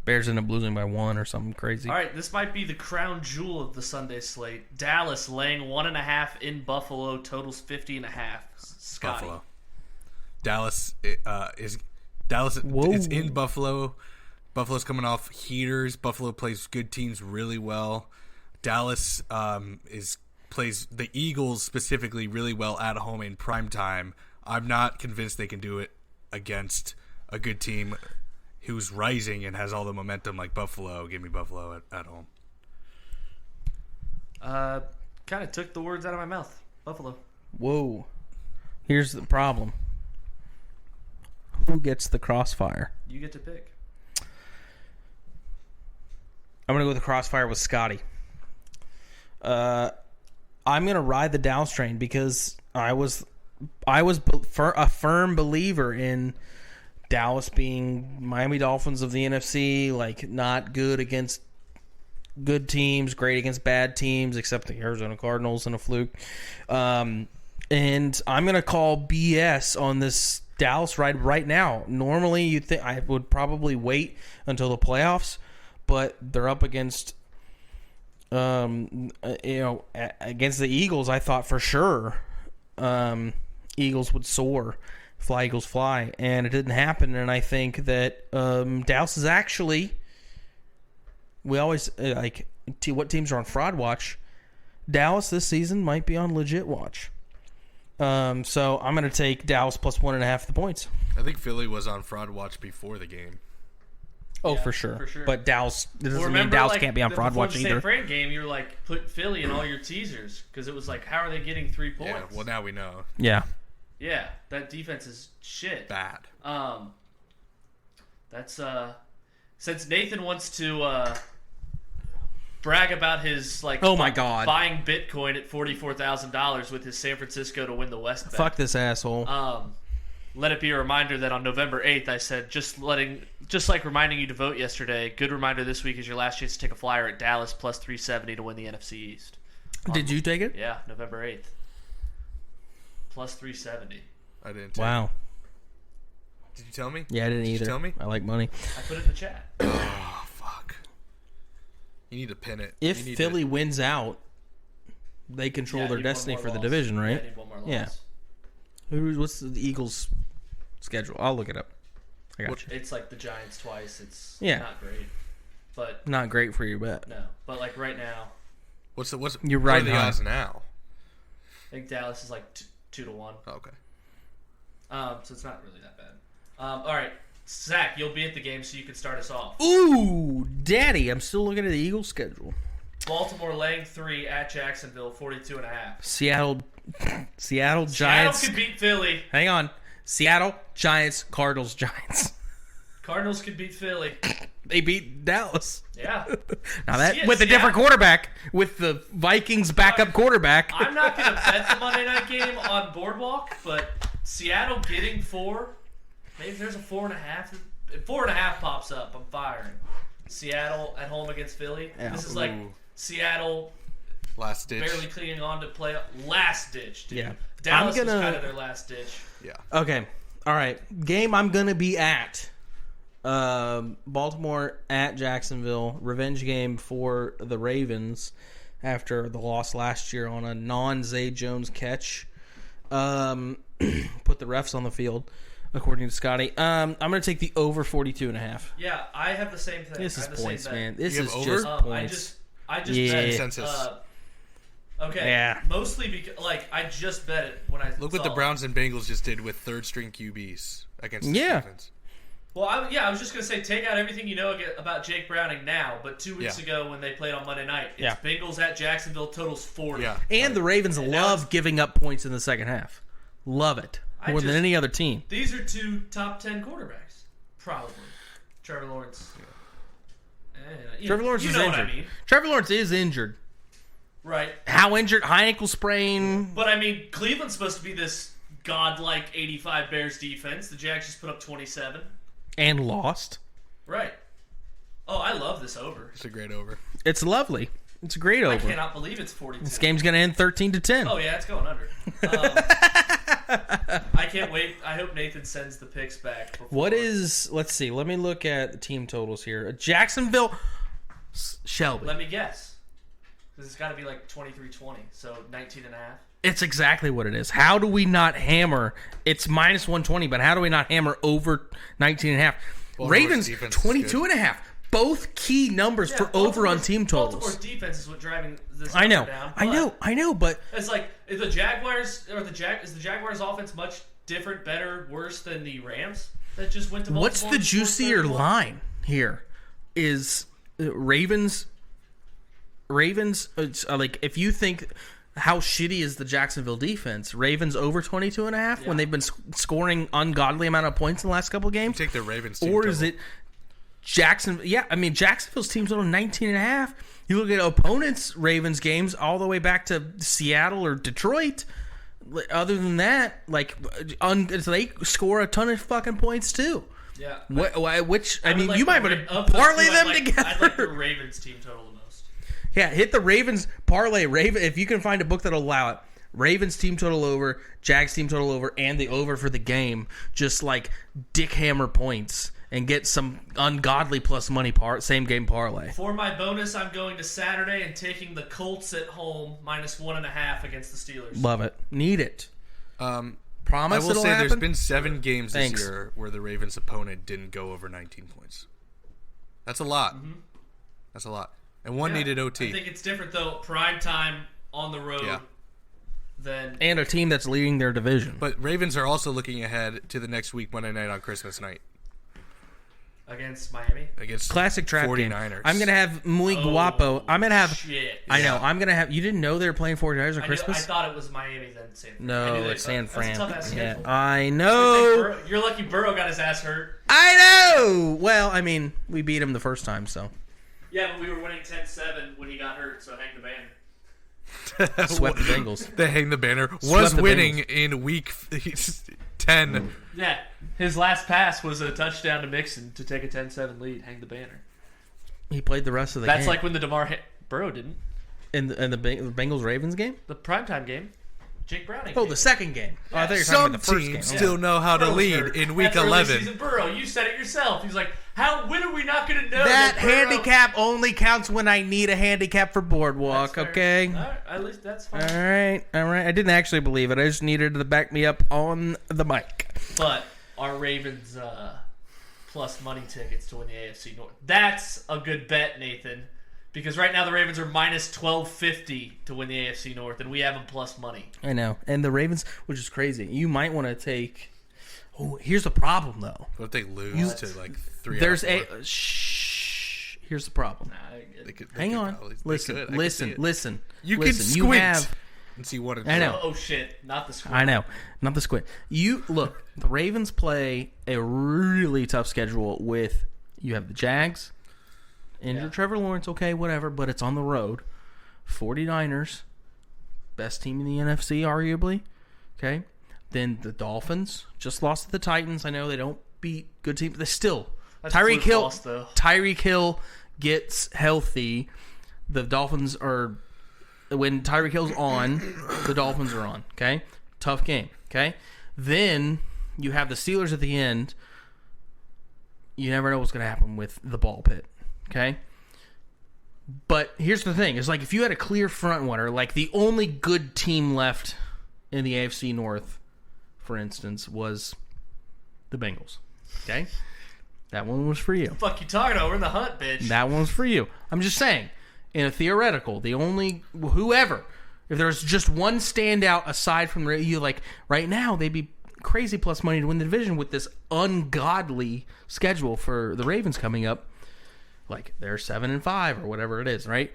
Bears end up losing by 1 or something crazy. All right, this might be the crown jewel of the Sunday slate. Dallas laying 1.5 in Buffalo, totals 50.5. Scotty. Buffalo. Dallas is in Buffalo. Buffalo's coming off heaters. Buffalo plays good teams really well. Dallas plays the Eagles specifically really well at home in prime time. I'm not convinced they can do it against a good team who's rising and has all the momentum like Buffalo. Give me Buffalo at home. Kind of took the words out of my mouth. Buffalo. Whoa. Here's the problem. Who gets the crossfire? You get to pick. I'm going to go with the crossfire with Scotty. I'm going to ride the Dallas train because I was a firm believer in Dallas being Miami Dolphins of the NFC, like not good against good teams, great against bad teams, except the Arizona Cardinals and a fluke. And I'm going to call BS on this Dallas ride right now. Normally, you think I would probably wait until the playoffs, but they're up against, against the Eagles. I thought for sure Eagles would soar. Fly, Eagles, fly. And it didn't happen. And I think that Dallas is actually, we always, what teams are on fraud watch? Dallas this season might be on legit watch. So I'm going to take Dallas plus 1.5 the points. I think Philly was on fraud watch before the game. Oh, yeah, for sure. But Dallas, this doesn't mean Dallas can't be on fraud watch either. Before the San Fran game, you were like, put Philly in all your teasers. Because it was like, how are they getting 3 points? Yeah, well, now we know. Yeah. Yeah, that defense is shit. Bad. That's since Nathan wants to brag about his my God, buying Bitcoin at $44,000 with his San Francisco to win the West bet. Fuck this asshole. Let it be a reminder that on November 8th I said just like reminding you to vote yesterday. Good reminder this week is your last chance to take a flyer at Dallas plus 370 to win the NFC East. Did you take it? Yeah, November 8th. Plus 370. I didn't. Wow. Did you tell me? Yeah, I didn't either. Did you tell me? I like money. I put it in the chat. Oh, fuck. You need to pin it. If Philly wins out, they control their destiny for the division, right? Yeah, I need one more loss. Yeah. What's the Eagles' schedule? I'll look it up. I got you. It's like the Giants twice. It's not great. But not great for your bet. No. But like right now. You're right. What are the odds now? I think Dallas is like 2-1. Oh, okay. So it's not really that bad. All right, Zach, you'll be at the game, so you can start us off. Ooh, Daddy, I'm still looking at the Eagles schedule. Baltimore laying 3 at Jacksonville, 42.5. Seattle Giants. Seattle could beat Philly. Hang on. Seattle Giants, Cardinals Giants. Cardinals could beat Philly. They beat Dallas. Yeah. Now that with a different quarterback, with the Vikings backup quarterback. I'm not going to bet the Monday night game on Boardwalk, but Seattle getting 4. Maybe there's a 4.5. If 4.5 pops up, I'm firing. Seattle at home against Philly. Yeah. This is like Seattle last ditch, barely clinging on to play last ditch, dude. Yeah. Dallas was kind of their last ditch. Yeah. Okay. All right. Game I'm gonna be at. Baltimore at Jacksonville. Revenge game for the Ravens after the loss last year on a non-Zay Jones catch. Put the refs on the field, according to Scotty. I'm going to take the over 42.5. Yeah, I have the same thing. This is points, man. This is over? just points. I just bet consensus. Okay. Yeah. Mostly because I just bet it when I look what the Browns and Bengals just did with third string QBs against the defense. Well, I was just going to say, take out everything you know about Jake Browning now, but 2 weeks ago when they played on Monday night, it's Bengals at Jacksonville, totals 40. Yeah. And the Ravens love giving up points in the second half. Love it. More than any other team. These are 2 top 10 quarterbacks, probably. Trevor Lawrence. Yeah. Trevor Lawrence is injured. I mean. Trevor Lawrence is injured. Right. How injured? High ankle sprain. But, I mean, Cleveland's supposed to be this godlike 85 Bears defense. The Jags just put up 27. And lost. Right. Oh, I love this over. It's a great over. It's lovely. It's a great over. I cannot believe it's 42. This game's going to end 13-10. Oh, yeah, it's going under. I can't wait. I hope Nathan sends the picks back. Let's see. Let me look at the team totals here. Jacksonville, Shelby. Let me guess. Because it's got to be like 23-20, so 19.5. It's exactly what it is. How do we not hammer? It's minus 120, but how do we not hammer over 19.5? Ravens, 22.5. Both key numbers for over on team totals. Baltimore's defense is what driving this I know, down. I know, but it's like is the Jaguars offense much different, better, worse than the Rams that just went to Baltimore? What's the juicier line here? Is Ravens? Like if you think how shitty is the Jacksonville defense, Ravens over 22.5 when they've been scoring ungodly amount of points in the last couple of games. You take the Ravens, or is it? Jacksonville's team total 19.5. You look at opponents' Ravens games all the way back to Seattle or Detroit. Other than that, they score a ton of fucking points too. Yeah. You might want to parlay them together. I like the Ravens team total the most. Yeah, hit the Ravens parlay. If you can find a book that'll allow it. Ravens team total over, Jags team total over, and the over for the game. Just like dick hammer points. And get some ungodly plus money same game parlay. For my bonus, I'm going to Saturday and taking the Colts at home minus 1.5 against the Steelers. Love it. Need it. Promise I will say happen? There's been 7 games this Thanks. year where the Ravens' opponent didn't go over 19 points. That's a lot. Mm-hmm. That's a lot. And one needed OT. I think it's different, though. Prime time on the road. Yeah. And a team that's leading their division. But Ravens are also looking ahead to the next week, Monday night on Christmas night. Against Miami? Against classic trap 49ers. Game. I'm going to have Muy Guapo. I'm going to have... Shit. I know. I'm going to have... You didn't know they were playing 49ers on Christmas? I thought it was Miami then San Fran. No, it's San Fran. That's a tough-ass schedule. I know. You're lucky Burrow got his ass hurt. I know. Well, I mean, we beat him the first time, so... Yeah, but we were winning 10-7 when he got hurt, so hang the banner. Swept the Bengals. They hang the banner. Was winning in week 10. Yeah. His last pass was a touchdown to Mixon to take a 10-7 lead. Hang the banner. He played the rest of the game. That's like when the Burrow didn't. In the Bengals-Ravens game? The primetime game. Jake Browning. Oh, the second game. Yeah. Oh, I thought you were talking Some about the first teams game. still know how to lead in week 11. Season Burrow, you said it yourself. He's like, when are we not going to know that Burrow... handicap only counts when I need a handicap for Boardwalk, okay? All right, at least that's fine. All right. I didn't actually believe it. I just needed to back me up on the mic. But our Ravens plus money tickets to win the AFC North. That's a good bet, Nathan. Because right now the Ravens are minus 1250 to win the AFC North, and we have them plus money. I know. And the Ravens, which is crazy. You might want to take... Oh, here's the problem, though. What if they lose to like 3 There's out of 4? Here's the problem. Hang on. Listen. You can squint and see what it's I know. Oh, shit. Not the squint. I know. Not the squint. Look, the Ravens play a really tough schedule with... You have the Jags... Injured Trevor Lawrence, okay, whatever, but it's on the road. 49ers, best team in the NFC, arguably. Okay? Then the Dolphins just lost to the Titans. I know they don't beat good teams. They still. Tyreek Hill gets healthy. The Dolphins are... When Tyreek Hill's on, the Dolphins are on. Okay? Tough game. Okay? Then you have the Steelers at the end. You never know what's going to happen with the ball pit. Okay? But here's the thing. It's like if you had a clear front runner, like the only good team left in the AFC North, for instance, was the Bengals. Okay? That one was for you. What the fuck you talking about? We're in the hunt, bitch. That one was for you. I'm just saying, in a theoretical, the only, whoever, if there's just one standout aside from you, like right now, they'd be crazy plus money to win the division with this ungodly schedule for the Ravens coming up. Like they're 7-5 or whatever it is, right?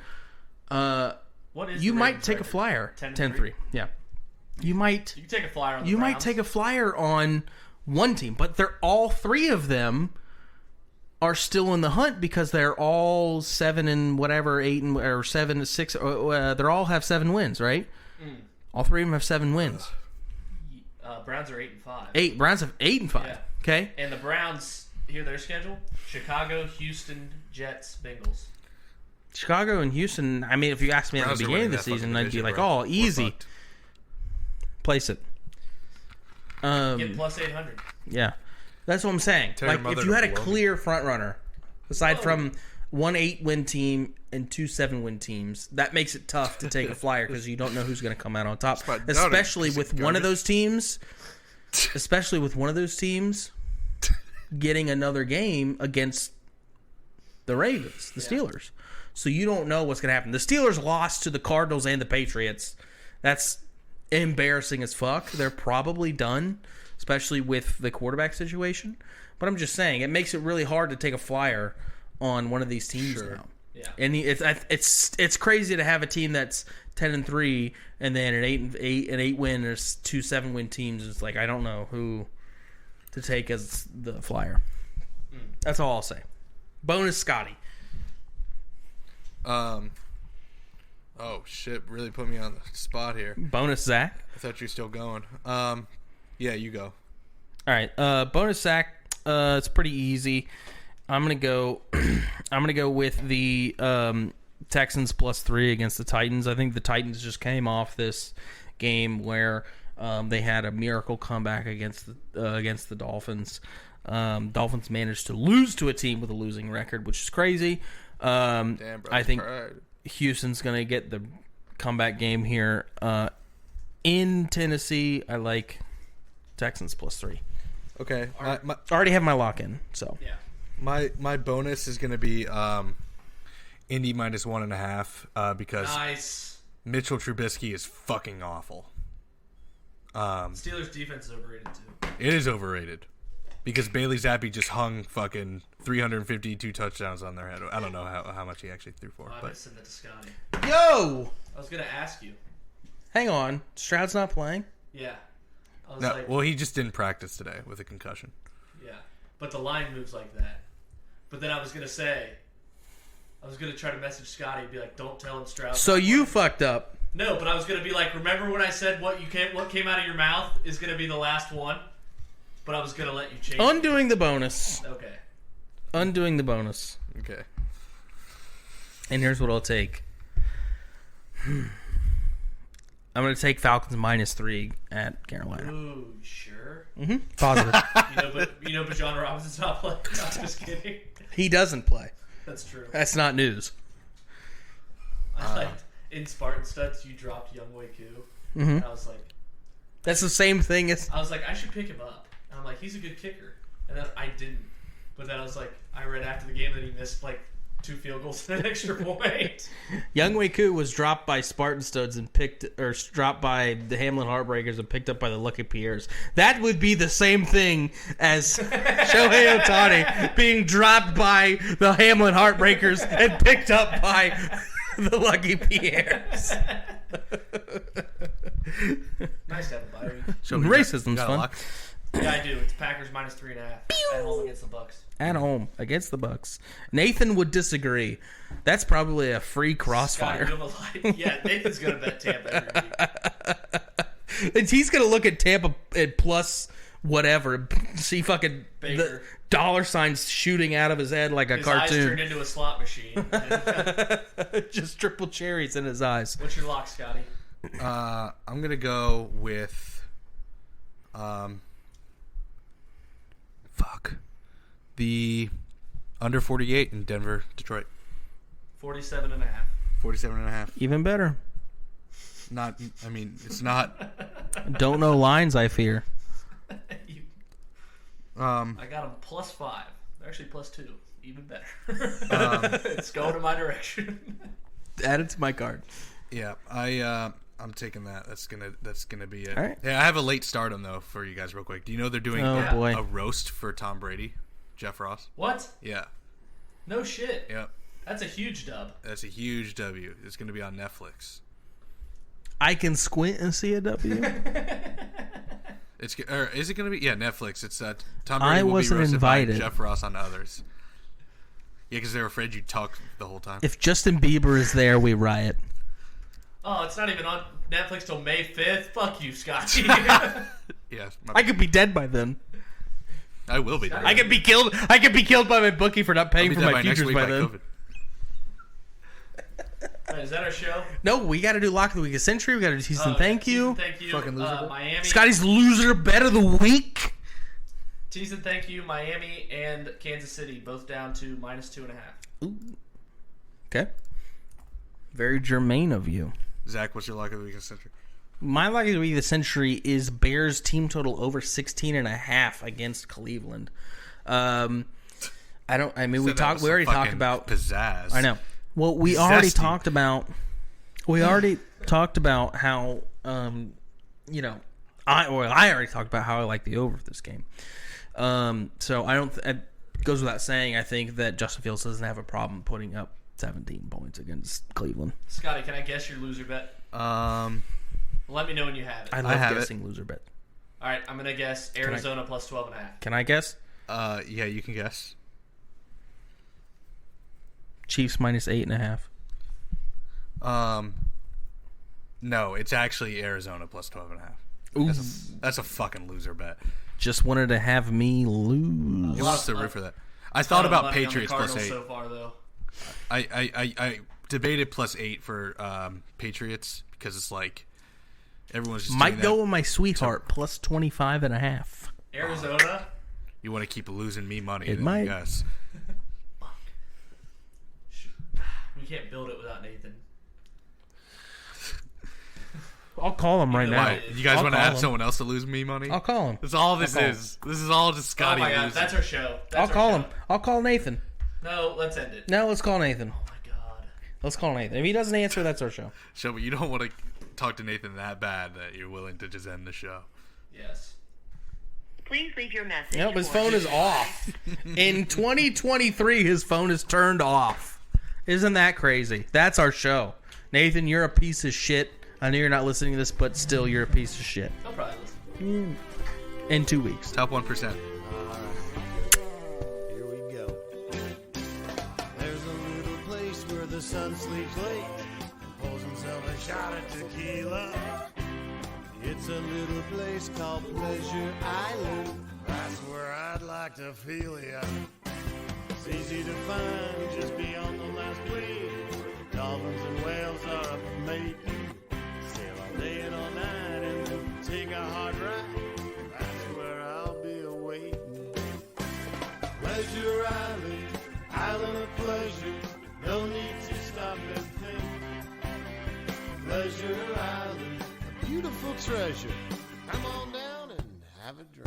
What is you the might Ravens take record? a flyer. 10-3. Yeah. You can take a flyer on the You Browns. might take a flyer on one team, but they're all 3 of them are still in the hunt because they're all 7 and whatever, 8 and or 7 to 6. They all have 7 wins, right? All 3 of them have 7 wins. Browns are 8-5. Browns have 8-5. Yeah. Okay. And the Browns hear their schedule? Chicago, Houston, Jets, Bengals. Chicago and Houston. I mean, if you asked me at the beginning of the season, I'd be like, "Oh, easy." Place it. Get plus 800. Yeah, that's what I'm saying. Like, if you had a clear front runner, aside from 1 8-win team and 2 7-win teams, that makes it tough to take a flyer because you don't know who's going to come out on top. Especially with one of those teams. Especially with one of those teams getting another game against the Ravens, the Steelers. So you don't know what's going to happen. The Steelers lost to the Cardinals and the Patriots. That's embarrassing as fuck. They're probably done, especially with the quarterback situation. But I'm just saying, it makes it really hard to take a flyer on one of these teams now. Yeah. And it's crazy to have a team that's 10-3 and then an 8-win or 2 7-win teams. It's like, I don't know who to take as the flyer. That's all I'll say. Bonus Scotty. Oh shit! Really put me on the spot here. Bonus Zach. I thought you were still going. Yeah, you go. All right. Bonus Zach. It's pretty easy. I'm gonna go. I'm gonna go with the Texans +3 against the Titans. I think the Titans just came off this game where they had a miracle comeback against the Dolphins. Dolphins managed to lose to a team with a losing record, which is crazy. Damn, bro, I think Houston's gonna get the comeback game here. In Tennessee, I like Texans +3. Okay, I already have my lock in. So yeah. My bonus is going to be Indy -1.5 because nice. Mitchell Trubisky is fucking awful. Steelers defense is overrated too. It is overrated because Bailey Zappi just hung fucking 352 touchdowns on their head. I don't know how much he actually threw for. I But send that to Scotty. Yo, I was gonna ask you. Hang on, Stroud's not playing. Yeah. I was no, well, he just didn't practice today with a concussion. Yeah, but the line moves like that. But then I was gonna try to message Scotty and be like, "Don't tell him Stroud." So you fucked up. No, but I was gonna be like, "Remember when I said what came out of your mouth is gonna be the last one?" But I was gonna let you change. Undoing the bonus. Okay. Undoing the bonus. Okay. And here's what I'll take. I'm gonna take Falcons -3 at Carolina. Ooh, sure. Mm-hmm. Positive. you know, Bijan Robinson's not playing. I'm just kidding. He doesn't play. That's true. That's not news. I liked in Spartan Studs you dropped Younghoe Koo. Mm-hmm. And I was like, that's the same thing as. I was like, I should pick him up. And I'm like, he's a good kicker. And then I didn't. But then I was like, I read after the game that he missed like 2 field goals and an extra point. Younghoe Koo was dropped by Spartan Studs and dropped by the Hamlin Heartbreakers and picked up by the Lucky Pierres. That would be the same thing as Shohei Ohtani being dropped by the Hamlin Heartbreakers and picked up by the Lucky Pierres. Nice to have a bye week. Racism's fun. Yeah, I do. It's Packers -3.5 at home against the Bucks. At home against the Bucks. Nathan would disagree. That's probably a free crossfire. Yeah, Nathan's gonna bet Tampa every week. He's gonna look at Tampa at plus whatever. See fucking the dollar signs shooting out of his head like a cartoon. His eyes turned into a slot machine. Just triple cherries in his eyes. What's your lock, Scotty? I'm gonna go with the under 48 in Denver, Detroit. 47.5. 47.5. Even better. Not. I mean, it's not. Don't know lines, I fear. I got them +5. They're actually +2. Even better. It's going in my direction. Add it to my card. Yeah, I'm taking that. That's gonna be it. All right. Yeah, I have a late stardom though for you guys, real quick. Do you know they're doing a roast for Tom Brady, Jeff Ross? What? Yeah. No shit. Yep. That's a huge dub. That's a huge W. It's gonna be on Netflix. I can squint and see a W. Is it gonna be? Yeah, Netflix. It's Tom Brady will wasn't be roasted invited. by Jeff Ross on Others. Yeah, because they're afraid you talk the whole time. If Justin Bieber is there, we riot. Oh, it's not even on Netflix till May 5th. Fuck you, Scotty. Yeah. I could be dead by then. I will be. I could be killed. I could be killed by my bookie for not paying for my futures by then. Right, is that our show? No, we got to do Lock of the Week of Century. We got to do Season Thank You. Thank you. Fucking loser. Miami. Scotty's Loser Bet of the Week. Season Thank You. Miami and Kansas City both down to -2.5. Ooh. Okay. Very germane of you. Zach, what's your Lock of the Week of Century? My Lock of the Week of the Century is Bears team total over 16.5 against Cleveland. We already talked about pizzazz. I know. Well, we already talked about how I already talked about how I like the over of this game. So I don't. It goes without saying. I think that Justin Fields doesn't have a problem putting up 17 points against Cleveland. Scotty, can I guess your loser bet? Let me know when you have it. I love guessing loser bet. All right, I'm gonna guess Arizona plus 12.5. Can I guess? Yeah, you can guess. Chiefs -8.5. No, it's actually Arizona plus 12.5. That's a fucking loser bet. Just wanted to have me lose. He wants to root for that. I thought about Patriots plus 8. So far, though. I debated +8 for Patriots because it's like everyone's just might go with my sweetheart plus 25.5. Arizona. You want to keep losing me money? It might. Yes. We can't build it without Nathan. I'll call him right now. You guys want to ask someone else to lose me money? I'll call him. That's all this is. This is all just Scotty. Oh my God, losing. that's our show. I'll call him. I'll call Nathan. No, let's end it. No, let's call Nathan. Oh my God. Let's call Nathan. If he doesn't answer, that's our show. Shelby, you don't want to talk to Nathan that bad that you're willing to just end the show. Yes. Please leave your message. Nope, his phone is off. In 2023, his phone is turned off. Isn't that crazy? That's our show. Nathan, you're a piece of shit. I know you're not listening to this, but still, you're a piece of shit. I'll probably listen. In 2 weeks. Top 1%. Here we go. There's a little place where the sun sleeps late and pulls himself a shot of tequila. It's a little place called Pleasure Island. That's where I'd like to feel ya. It's easy to find just beyond the last wave. Dolphins and whales are up mating. Sail all day and all night and then take a hard ride. That's where I'll be awaiting. Pleasure Island, island of pleasure. No need to stop and think. Pleasure Island, a beautiful treasure. Come on down and have a drink.